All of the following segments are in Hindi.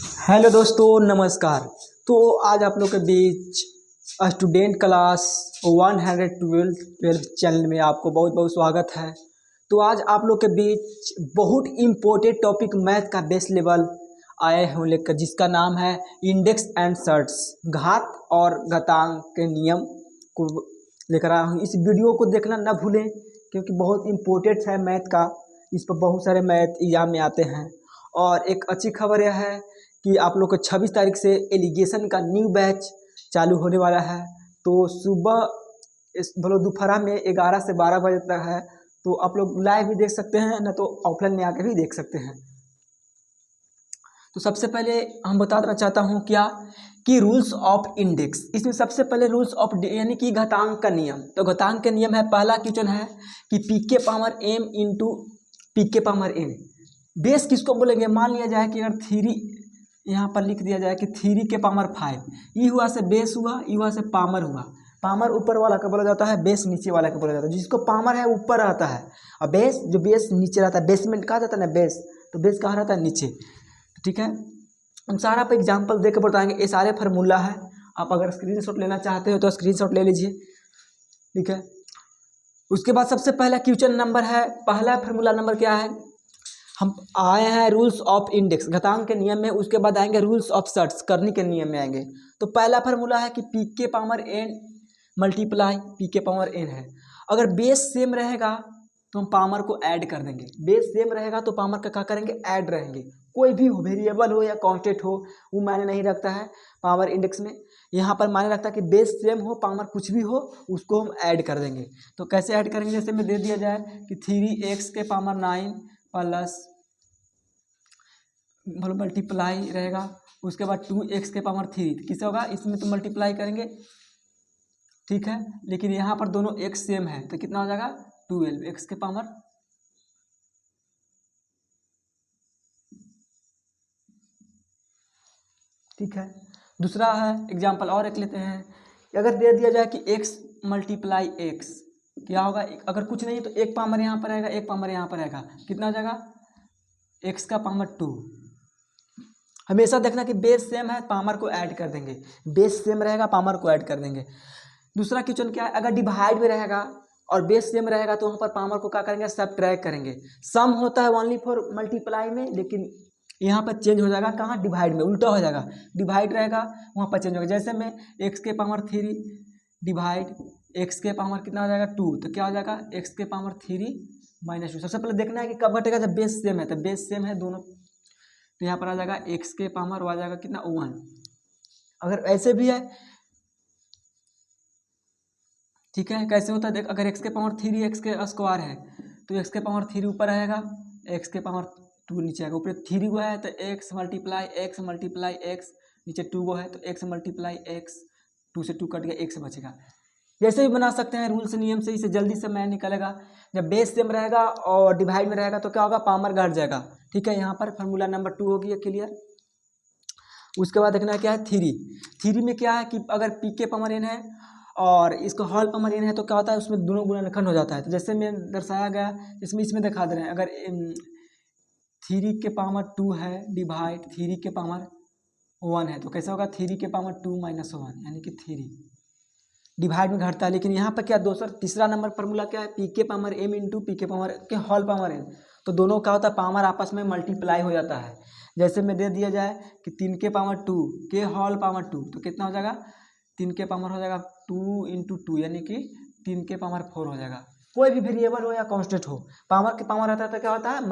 हेलो दोस्तों, नमस्कार। तो आज आप लोग के बीच स्टूडेंट क्लास 112 चैनल में आपको बहुत बहुत स्वागत है। तो आज आप लोग के बीच बहुत इम्पोर्टेंट टॉपिक मैथ का बेस लेवल आए हैं लेकर, जिसका नाम है इंडेक्स एंड सर्ट्स, घात और घातांक के नियम को लेकर आया हूँ। इस वीडियो को देखना ना भूलें क्योंकि बहुत इम्पोर्टेंट है मैथ का। इस पर बहुत सारे मैथ एग्जाम में आते हैं। और एक अच्छी खबर यह है कि आप लोग को 26 तारीख से एलिगेशन का न्यू बैच चालू होने वाला है। तो सुबह इस मतलब दोपहर में 11 से 12 बजे तक है। तो आप लोग लाइव भी देख सकते हैं, ना तो ऑफलाइन में आके भी देख सकते हैं। तो सबसे पहले हम बता देना चाहता हूँ क्या कि रूल्स ऑफ इंडेक्स। इसमें सबसे पहले रूल्स ऑफ यानी कि घातांक का नियम। तो घातांक का नियम है, पहला क्वेश्चन है कि पी के पावर एम इंटू पी के पावर एन। बेस किसको बोलेंगे? मान लिया जाए कि अगर थ्री यहाँ पर लिख दिया जाए कि 3 के पावर 5, ई हुआ से बेस हुआ, ई हुआ से पामर हुआ। पामर ऊपर वाला का बोला जाता है, बेस नीचे वाला का बोला जाता है। जिसको पामर है ऊपर रहता है और बेस जो बेस नीचे रहता है, बेसमेंट कहा जाता है ना बेस, तो बेस कहाँ रहता है? नीचे। ठीक है, हम सारा पे एग्जाम्पल दे के बताएंगे। ये सारे फार्मूला है, आप अगर स्क्रीनशॉट लेना चाहते हो तो स्क्रीनशॉट ले लीजिए। ठीक है, उसके बाद सबसे पहला क्वेश्चन नंबर है, पहला फार्मूला नंबर क्या है? हम आए हैं रूल्स ऑफ इंडेक्स घातांक के नियम में, उसके बाद आएंगे रूल्स ऑफ सर्ट्स करने के नियम में आएंगे। तो पहला फार्मूला है कि पी के पावर एन मल्टीप्लाई पी के पावर एन है। अगर बेस सेम रहेगा तो हम पावर को ऐड कर देंगे। बेस सेम रहेगा तो पावर का क्या करेंगे? ऐड रहेंगे। कोई भी हो, वेरिएबल हो या कांस्टेंट हो, वो मायने नहीं रखता है पावर इंडेक्स में। यहाँ पर मायने रखता है कि बेस सेम हो, पावर कुछ भी हो, उसको हम ऐड कर देंगे। तो कैसे ऐड करेंगे? जैसे में दे दिया जाए कि 3x के पावर 9 प्लस मतलब मल्टीप्लाई रहेगा, उसके बाद 2x के पावर 3, किससे होगा? इसमें तो मल्टीप्लाई करेंगे। ठीक है, लेकिन यहाँ पर दोनों x सेम है तो कितना हो जाएगा? 12x के पावर। ठीक है, दूसरा है एग्जाम्पल और एक लेते हैं। अगर दे दिया जाए कि x मल्टीप्लाई x, क्या होगा? अगर कुछ नहीं तो एक पावर यहाँ पर रहेगा, एक पावर यहाँ पर रहेगा, कितना हो जाएगा? x का पावर 2। हमेशा देखना कि बेस सेम है, पावर को ऐड कर देंगे। बेस सेम रहेगा, पावर को ऐड कर देंगे। दूसरा क्वेश्चन क्या है? अगर डिवाइड में रहेगा और बेस सेम रहेगा तो वहाँ पर पावर को क्या करेंगे? सब्ट्रैक्ट करेंगे। सम होता है ओनली फॉर मल्टीप्लाई में, लेकिन यहाँ पर चेंज हो जाएगा। कहाँ? डिवाइड में उल्टा हो जाएगा। डिवाइड रहेगा वहाँ पर चेंज होगा। जैसे में एक्स के पावर 3 डिवाइड एक्स के पावर कितना हो जाएगा? 2, तो क्या हो जाएगा? एक्स के पावर 3 माइनस 2। सबसे पहले देखना है कि कब घटेगा? जब बेस सेम है। तो बेस सेम है दोनों, तो यहाँ पर आ जाएगा एक्स के पावर, आ जाएगा कितना? 1। अगर ऐसे भी है, ठीक है, कैसे होता है देख। अगर एक्स के पावर 3 एक्स के स्क्वायर है तो एक्स के पावर 3 ऊपर आएगा, एक्स के पावर 2 नीचे आएगा। ऊपर 3 वो है तो एक्स मल्टीप्लाई एक्स, नीचे 2 वो है तो एक्स मल्टीप्लाई एक्स, 2 से 2 कट गया, एक्स बचेगा। जैसे भी बना सकते हैं रूल से, नियम से, इसे जल्दी से मैं निकलेगा। जब बेस सेम रहेगा और डिवाइड में रहेगा तो क्या होगा? पावर घट जाएगा। ठीक है, यहाँ पर फार्मूला नंबर 2 हो गया क्लियर। उसके बाद देखना क्या है? 3 में क्या है कि अगर पी के पावर एन है और इसको हॉल पावर एन है तो क्या होता है? उसमें दोनों गुणनखंड हो जाता है। तो जैसे में दर्शाया गया, इसमें दिखा दे रहे हैं। अगर 3 के पावर 2 है डिवाइड 3 के पावर 1 है तो कैसा होगा? 3 के पावर 2 माइनस 1, यानी कि 3 डिवाइड में घटता है। लेकिन यहाँ पर क्या तीसरा नंबर फार्मूला क्या है? पी के पावर एम इंटू पी के पावर के हॉल पावर एन। तो दोनों का होता है पावर आपस में मल्टीप्लाई हो जाता है। जैसे में दे दिया जाए कि 3 के पावर 2 के हॉल पावर 2, तो कितना हो जाएगा? 3 के पावर हो जाएगा 2 इंटू 2, यानी कि 3 के पावर 4 हो जाएगा। कोई भी वेरिएबल हो या कॉन्स्टेंट हो, पावर के पावर रहता है तो क्या होता है?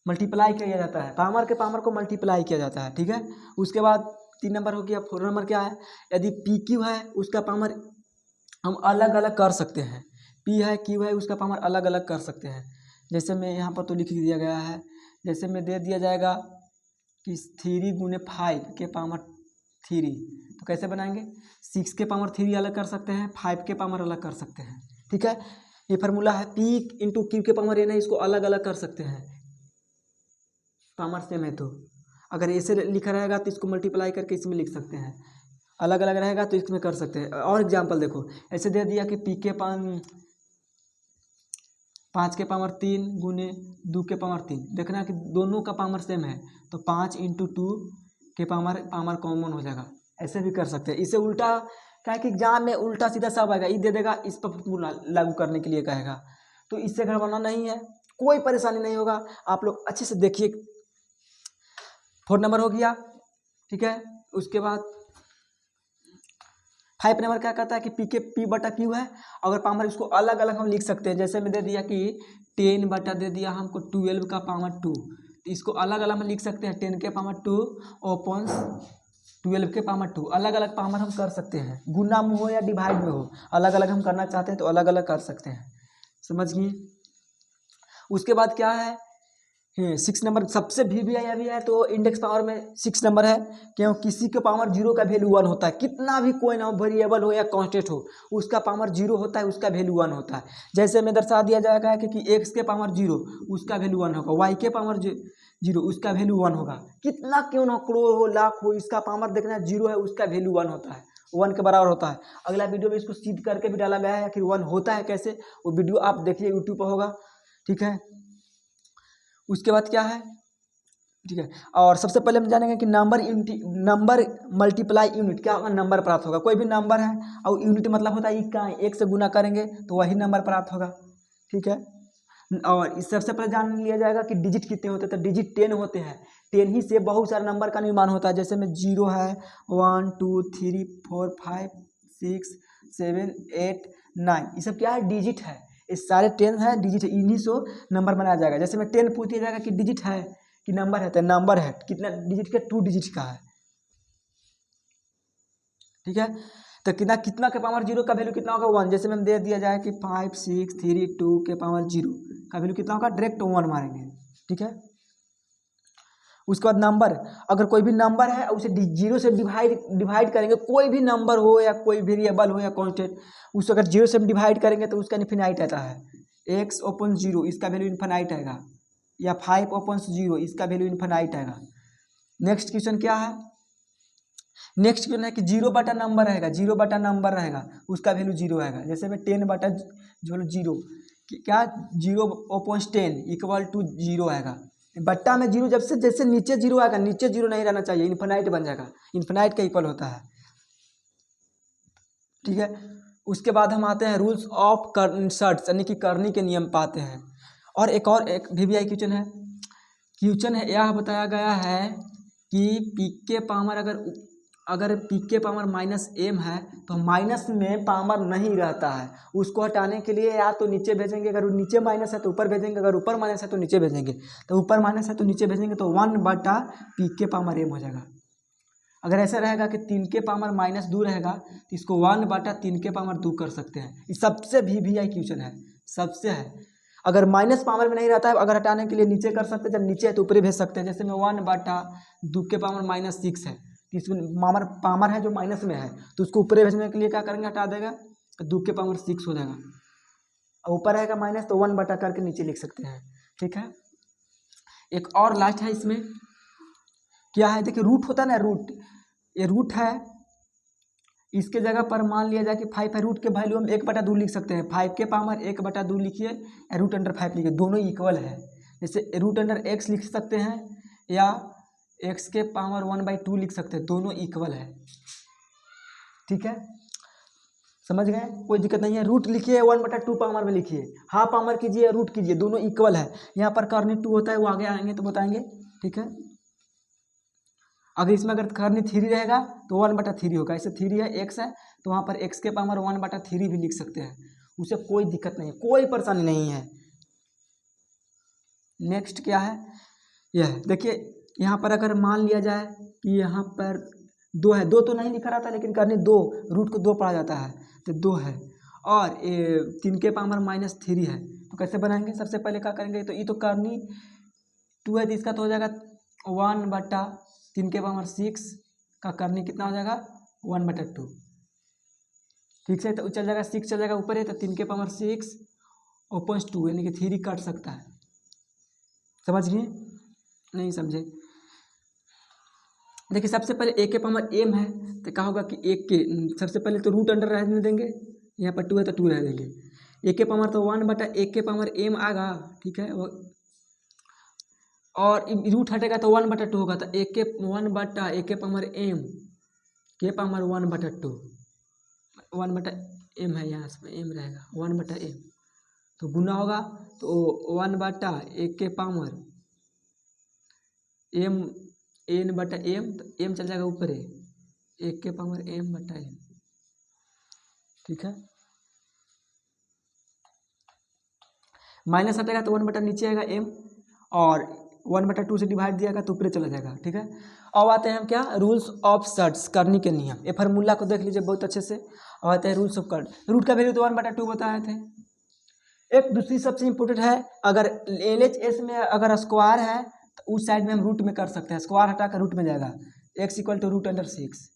मल्टीप्लाई किया जाता है। पावर के पावर को मल्टीप्लाई किया जाता है। ठीक है, उसके बाद 3 नंबर हो गया। 4 नंबर क्या है? यदि पी क्यू है उसका पावर हम अलग अलग कर सकते हैं। पी है क्यू है उसका पावर अलग अलग कर सकते हैं। जैसे में यहाँ पर तो लिख दिया गया है, जैसे में दे दिया जाएगा कि 3 गुने 5 के पावर 3, तो कैसे बनाएंगे? 6 के पावर 3 अलग कर सकते हैं, 5 के पावर अलग कर सकते हैं। ठीक है, ये फार्मूला है। पी इंटू क्यू के पावर एन है, इसको अलग अलग कर सकते हैं, पावर सेम है। तो अगर ऐसे लिखा रहेगा तो इसको मल्टीप्लाई करके इसमें लिख सकते हैं, अलग अलग रहेगा तो इसमें कर सकते हैं। और एग्जांपल देखो, ऐसे दे दिया कि पी के 5 के पावर 3 गुने 2 के पावर 3। देखना कि दोनों का पावर सेम है, तो 5 × 2 के पावर कॉमन हो जाएगा। ऐसे भी कर सकते हैं। इसे उल्टा क्या है कि एग्जाम में उल्टा सीधा सब आएगा, ये दे देगा, इस पर फॉर्मूला लागू करने के लिए कहेगा, तो इससे गड़बड़ना नहीं है, कोई परेशानी नहीं होगा। आप लोग अच्छे से देखिए। 4 नंबर हो गया, ठीक है। उसके बाद 5 नंबर क्या कहता है कि P/Q है। अगर पावर इसको अलग अलग हम लिख सकते हैं, जैसे मैं दे दिया कि 10 दे दिया हमको 12 का पावर 2, तो इसको अलग अलग हम लिख सकते हैं 10 के पावर 2 ओपन 12 के पावर 2। अलग अलग पावर हम कर सकते हैं, गुना में हो या डिवाइड में हो, अलग अलग हम करना चाहते हैं तो अलग अलग कर सकते हैं, समझ गए। उसके बाद क्या है, 6 नंबर सबसे भी है, तो इंडेक्स पावर में 6 नंबर है। क्यों? किसी के पावर 0 का वैल्यू 1 होता है, कितना भी कोई ना हो, वेरिएबल हो या कांस्टेंट हो, उसका पावर 0 होता है, उसका वैल्यू 1 होता है। जैसे में दर्शा दिया जाएगा कि x के पावर 0 उसका वैल्यू 1 होगा, y के पावर 0 उसका वैल्यू 1 होगा। कितना क्यों ना करोड़ हो, लाख हो, इसका पावर देखना है 0 है, उसका वैल्यू 1 होता है, 1 के बराबर होता है। अगला वीडियो में इसको सिद्ध करके भी डाला गया है, आखिर 1 होता है कैसे, वो वीडियो आप देखिए, यूट्यूब पर होगा, ठीक है। उसके बाद क्या है, ठीक है। और सबसे पहले हम जानेंगे कि नंबर मल्टीप्लाई यूनिट क्या होगा, नंबर प्राप्त होगा। कोई भी नंबर है और यूनिट मतलब होता है इकाई, 1 से गुना करेंगे तो वही नंबर प्राप्त होगा, ठीक है। और इस सबसे पहले जान लिया जाएगा कि डिजिट कितने होते हैं, तो डिजिट 10 होते हैं। 10 ही से बहुत सारे नंबर का निर्माण होता है, जैसे में 0 है, 1 2 3 4 5 6 7 8 9, ये सब क्या है, डिजिट है। इस सारे 10 है, डिजिट है, इन्हीं से नंबर बनाया जाएगा। जैसे में 10 पूछ दिया जाएगा कि डिजिट है कि नंबर है, तो नंबर है, कितना डिजिट का, 2 डिजिट का है, ठीक है। तो कितना के पावर 0 का वैल्यू कितना होगा, 1। जैसे में दे दिया जाए कि 5 6 3 2 के पावर 0 का वैल्यू कितना होगा, डायरेक्ट 1 मारेंगे, ठीक है। उसके बाद नंबर, अगर कोई भी नंबर है उसे 0 से डिवाइड करेंगे, कोई भी नंबर हो या कोई वेरिएबल हो या कांस्टेंट, उसे अगर 0 से डिवाइड करेंगे तो उसका इन्फिनाइट आता है। x/0 इसका वैल्यू इन्फिनाइट आएगा, या 5/0 इसका वैल्यू इन्फिनाइट आएगा। नेक्स्ट क्वेश्चन क्या है, नेक्स्ट क्वेश्चन है कि 0/नंबर रहेगा, उसका वैल्यू 0 आएगा। जैसे में 10/0 क्या, 0/10 = 0 आएगा। बट्टा में 0 जब से जैसे नीचे 0 आएगा, नीचे 0 नहीं रहना चाहिए, इन्फिनाइट बन जाएगा, इन्फिनाइट का इक्वल होता है, ठीक है। उसके बाद हम आते हैं रूल्स ऑफ कंसर्ट्स, यानी कि करनी के नियम पाते हैं। और एक VVI क्वेश्चन है, यह बताया गया है कि पी के पावर अगर पी के पावर -m है तो माइनस में पावर नहीं रहता है, उसको हटाने के लिए या तो नीचे भेजेंगे, अगर नीचे माइनस है तो ऊपर भेजेंगे, अगर ऊपर माइनस है तो नीचे भेजेंगे, तो ऊपर माइनस है तो नीचे भेजेंगे, तो 1/p के पावर m हो जाएगा। अगर ऐसा रहेगा कि 3 के पावर -2 रहेगा तो इसको 1/3 के पावर 2 कर सकते हैं। ये सबसे VVI क्वेश्चन है, सबसे है। अगर माइनस पावर में नहीं रहता है, अगर हटाने के लिए नीचे कर सकते हैं, जब नीचे है तो ऊपर भेज सकते हैं। जैसे में 1/2 के पावर -6 है, तो इसमें पावर है जो माइनस में है, तो उसको ऊपर भेजने के लिए क्या करेंगे, हटा देगा, तो 2 के पावर 6 हो जाएगा। ऊपर रहेगा माइनस तो 1 करके नीचे लिख सकते हैं, ठीक है। एक और लास्ट है इसमें, क्या है, देखिए रूट होता है ना, रूट, ये रूट है, इसके जगह पर मान लिया जाए कि 5 है, रूट के वैल्यू हम 1/2 लिख सकते हैं। 5 के पावर 1/2 लिखिए या √5 लिखिए, दोनों इक्वल है। जैसे √x लिख सकते हैं या x के पावर 1/2 लिख सकते हैं, दोनों इक्वल है, ठीक है, समझ गए, कोई दिक्कत नहीं है। रूट लिखिए 1/2 पावर में लिखिए, हाफ पावर कीजिए, रूट कीजिए, दोनों इक्वल है। यहाँ पर करनी 2 होता है, वो आगे आएंगे तो बताएंगे, ठीक है। अगर इसमें अगर करनी 3 रहेगा तो 1/3 होगा, ऐसे 3 है, x है, तो वहाँ पर x के पावर 1/3 भी लिख सकते हैं, उसे कोई दिक्कत नहीं है, कोई परेशानी नहीं है। नेक्स्ट क्या है, यह देखिए, यहाँ पर अगर मान लिया जाए कि यहाँ पर 2 है, 2 तो नहीं लिखा रहता, लेकिन करनी 2, रूट को 2 पढ़ा जाता है, तो 2 है, और 3 के पावर -3 है, तो कैसे बनाएंगे, सबसे पहले क्या करेंगे, तो ये तो करनी 2 है, तो इसका तो हो जाएगा 1/3 के पावर 6 का करनी कितना हो जाएगा, 1/2, ठीक है। तो चल जाएगा 6 चल जाएगा ऊपर है, तो 3 के पावर 6 ओपन 2, यानी कि 3 कट सकता है, समझ गए, नहीं समझे। देखिए सबसे पहले a के पावर m है, तो क्या होगा कि 1 के सबसे पहले तो रूट अंडर रहने देंगे, यहाँ पर 2 है तो 2 रह देंगे, ए के पावर तो 1/(a)m आएगा, ठीक है। और रूट हटेगा तो 1/2 होगा, तो 1/(a)m के पावर 1/2 1/m है, यहाँ से m रहेगा 1/m, तो गुना होगा तो 1/(a) m n/m, तो m चल जाएगा ऊपर है 1/m/m, ठीक है। माइनस हटेगा तो 1/, नीचे आएगा m, और 1/2 से डिवाइड दिया गया तो ऊपर चला जाएगा, ठीक है। अब आते हैं हम क्या, रूल्स ऑफ सर्ट्स, करनी के नियम। ये फार्मूला को देख लीजिए बहुत अच्छे से। अब आते हैं रूल्स ऑफ कट। रूट का वैल्यू तो 1/2 बताए थे। एक दूसरी सबसे इंपॉर्टेंट है, अगर LHS में अगर स्क्वायर है तो उस साइड में हम रूट में कर सकते हैं, स्क्वायर हटाकर रूट में जाएगा, x = √6।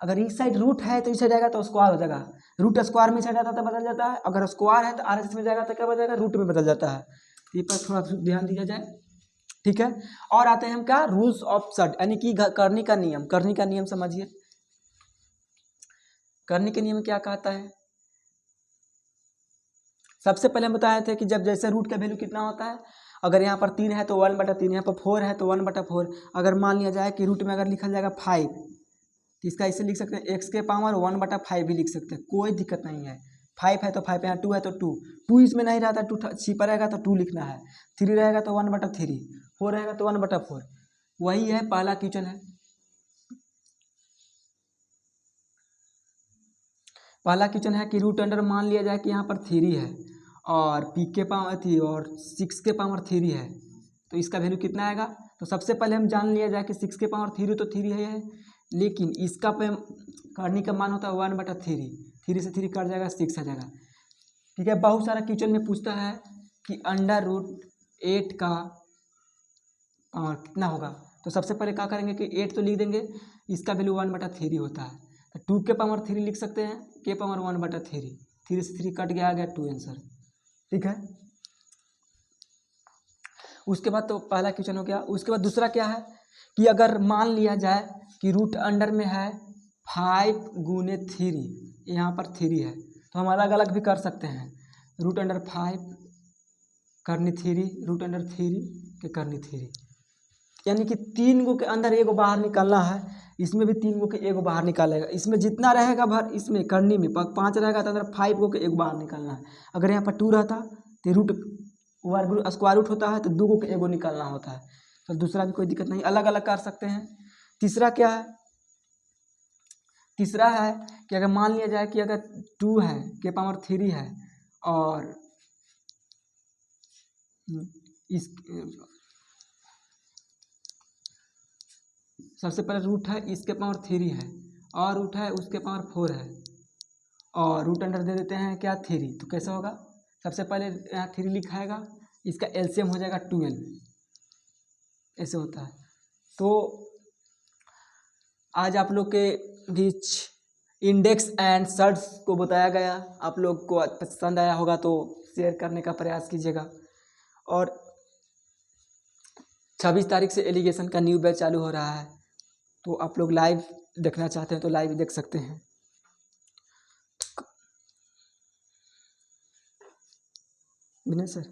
अगर इस साइड रूट है तो इस साइड जाएगा तो स्क्वायर हो जाएगा, रूट स्क्वायर में साइड आता तो बदल जाता है, अगर स्क्वायर है तो RHS में जाएगा तो क्या बदल जाएगा, रूट में बदल जाता है। तो ये पर थोड़ा ध्यान दिया जाए, ठीक है। और आते हैं हम क्या, रूल्स ऑफ सर्ट, यानी कि करनी का नियम। करनी का नियम समझिए, करनी के नियम क्या कहता है। सबसे पहले हम बताए थे कि जब जैसे रूट का वैल्यू कितना होता है, अगर यहाँ पर 3 है तो 1/3, यहाँ पर 4 है तो 1/4। अगर मान लिया जाए कि रूट में अगर लिखा जाएगा 5, तो इसका इसे लिख सकते हैं x के पावर 1/5 भी लिख सकते हैं, कोई दिक्कत नहीं है। 5 है तो 5, यहाँ 2 है तो 2 इसमें नहीं रहता, 2 छिपा रहेगा तो 2 लिखना है, 3 रहेगा तो 1/3, 4 रहेगा तो 1/4। वही है, पहला क्वेश्चन है। पहला क्वेश्चन है कि रूट अंडर मान लिया जाए कि यहाँ पर 3 है और p के पावर थी और 6 के पावर 3 है, तो इसका वैल्यू कितना आएगा। तो सबसे पहले हम जान लिया जाए कि 6 के पावर 3 तो 3 है, लेकिन इसका करनी का मान होता है 1/3, 3 से 3 कट जाएगा, 6 आ जाएगा, ठीक है। बहुत सारा क्वेश्चन में पूछता है कि √8 का पावर कितना होगा, तो सबसे पहले क्या करेंगे कि 8 तो लिख देंगे, इसका वैल्यू 1/3 होता है, तो 2 के पावर 3 लिख सकते हैं, के पावर 1/3, 3 से 3 कट गया, आ गया 2 आंसर, ठीक है। उसके बाद तो पहला क्वेश्चन हो गया। उसके बाद दूसरा क्या है कि अगर मान लिया जाए कि रूट अंडर में है 5 × 3, यहाँ पर 3 है, तो हम अलग अलग भी कर सकते हैं, √5 करनी 3, √3 के करनी 3, यानी कि 3 गो के अंदर एगो बाहर निकालना है, इसमें भी 3 गो के एगो बाहर निकालेगा, इसमें जितना रहेगा भर, इसमें करनी में 5 रहेगा तो अंदर 5 गो के एगो बाहर निकालना है। अगर यहाँ पर 2 रहता तो रूट स्क्वायर रूट होता है तो 2 गो के एगो निकालना होता है, तो दूसरा भी कोई दिक्कत नहीं, अलग अलग कर सकते हैं। तीसरा क्या है, तीसरा है कि अगर मान लिया जाए कि अगर 2 है के पावर 3 है और इस सबसे पहले रूट है इसके पावर 3 है और रूट है उसके पावर 4 है और रूट अंडर दे देते हैं क्या 3, तो कैसे होगा, सबसे पहले यहाँ 3 लिखाएगा, इसका एलसीएम हो जाएगा 12, ऐसे होता है। तो आज आप लोग के बीच इंडेक्स एंड सर्ट्स को बताया गया, आप लोग को पसंद आया होगा तो शेयर करने का प्रयास कीजिएगा। और 26 तारीख से एलिगेशन का न्यू बैच चालू हो रहा है, तो आप लोग लाइव देखना चाहते हैं तो लाइव देख सकते हैं। विनय सर।